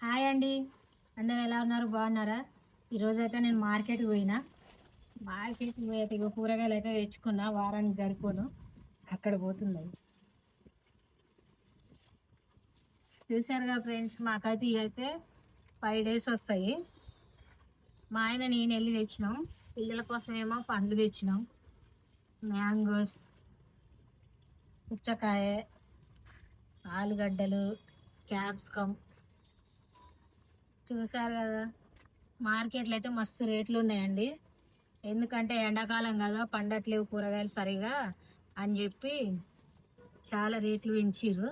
Hi అండి, అందరు ఎలా ఉన్నారు? బాగున్నారా? ఈరోజైతే నేను మార్కెట్కి పోయినా. మార్కెట్కి పోయి అయితే కూరగాయలు అయితే తెచ్చుకున్నా. వారానికి సరిపోను అక్కడ పోతున్నాయి. చూసారుగా ఫ్రెండ్స్, మాకైతే ఇవైతే 5 days వస్తాయి. మా ఆయన నేను వెళ్ళి తెచ్చినాం. పిల్లల కోసం ఏమో పండ్లు తెచ్చినాం. మ్యాంగోస్, పుచ్చకాయ, ఆలుగడ్డలు, క్యాప్సికమ్. చూసారు కదా, మార్కెట్లో అయితే మస్తు రేట్లు ఉన్నాయండి. ఎందుకంటే ఎండాకాలం కదా, పండట్లేవు కూరగాయలు సరిగా అని చెప్పి చాలా రేట్లు పెంచిర్రు.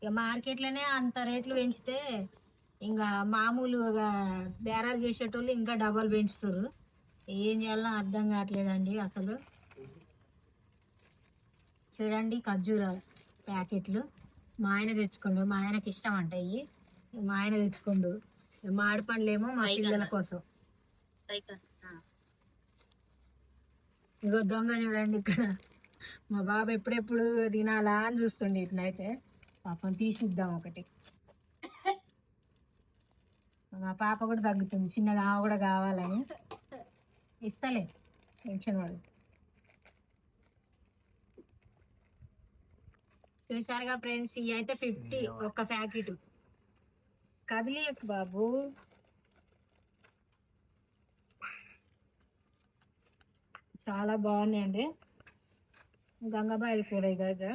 ఇక మార్కెట్లోనే అంత రేట్లు పెంచితే ఇంకా మామూలుగా బేరాలు చేసేటోళ్ళు ఇంకా డబల్ పెంచుతారు. ఏం చేయాలో అర్థం కావట్లేదండి అసలు. చూడండి, ఖర్జూరాలు ప్యాకెట్లు మా ఆయన తెచ్చుకోండు. మా ఆయనకి ఇష్టం అంట ఇవి. మా ఆయన తెచ్చుకోండు. మామిడి పండ్లు ఏమో మా పిల్లల కోసం. ఇగో దొంగ చూడండి ఇక్కడ. మా బాబు ఎప్పుడెప్పుడు తినాలా అని చూస్తుండే. ఇట్నైతే పాపం తీసిద్దాం ఒకటి. మా పాప కూడా తగ్గుతుంది, చిన్నగా ఆమె కూడా కావాలని. ఇస్తలే, టెన్షన్ వాడు. చూసారుగా ఫ్రెండ్స్, ఇవి అయితే 50 ఒక్క ప్యాకెట్. కదిలియకు బాబు. చాలా బాగున్నాయండి. గంగబాయిల కూర ఇదైతే.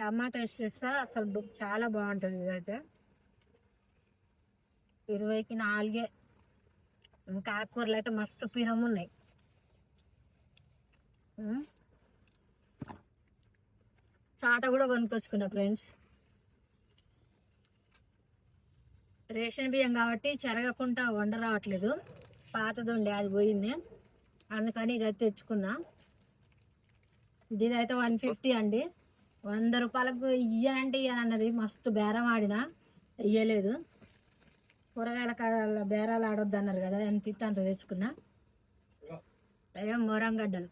టమాటా వేసేస్తే అసలు చాలా బాగుంటుంది. ఇదైతే 20కి 4. ఇంకా ఆకుకూరలు అయితే మస్తు పిరం ఉన్నాయి. చాట కూడా కొనుక్కొచ్చుకున్నా ఫ్రెండ్స్. రేషన్ బియ్యం కాబట్టి చెరగకుండా వండ రావట్లేదు. పాతది ఉండే అది పోయింది, అందుకని ఇది అయితే తెచ్చుకున్నా. ఇదైతే 150 అండి. 100 రూపాయలకు ఇయ్యనంటే ఇయ్యనన్నది. మస్తు బేరం ఆడినా ఇయ్యలేదు. కూరగాయల కాడ బేరాలు ఆడొద్దు అన్నారు కదా, ఎంత ఇస్తే అంత తెచ్చుకున్నా. అదే మొరంగడ్డలు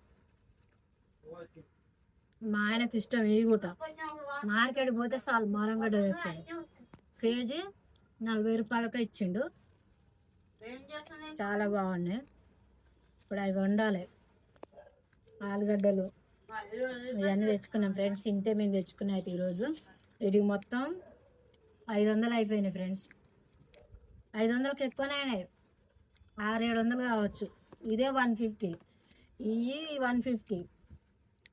మా ఆయనకు ఇష్టం. ఇవి కూడా మార్కెట్ పోతే చాలు మొరంగడ్డ తెస్తాడు. కేజీ 40 రూపాయలకే ఇచ్చిండు. చాలా బాగున్నాయి. ఇప్పుడు అవి వండాలి. ఆలుగడ్డలు ఇవన్నీ తెచ్చుకున్నాం ఫ్రెండ్స్. ఇంతే మేము తెచ్చుకున్నాయి ఈరోజు. వీటికి మొత్తం 500 అయిపోయినాయి ఫ్రెండ్స్. 500కి ఎక్కువనే అయినాయి. 600-700 కావచ్చు. ఇదే 150, ఇవి 150,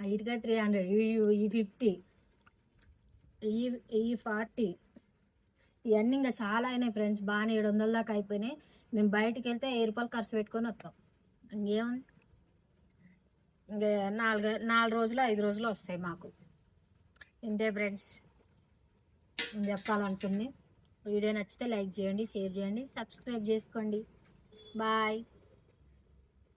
వీటికై 300, ఈ 50, ఈ 40. ఇవన్నీ ఇంకా చాలా అయినాయి ఫ్రెండ్స్. బాగానే 700 దాకా అయిపోయినాయి. మేము బయటికి వెళ్తే 1000 రూపాయలు ఖర్చు పెట్టుకొని వస్తాం. ఇంకేముంది, ఇంకా 4 రోజులు 5 రోజులు వస్తాయి మాకు. ఇంతే ఫ్రెండ్స్ నేను చెప్పాలనుకుంది. వీడియో నచ్చితే లైక్ చేయండి, షేర్ చేయండి, సబ్స్క్రైబ్ చేసుకోండి. బాయ్.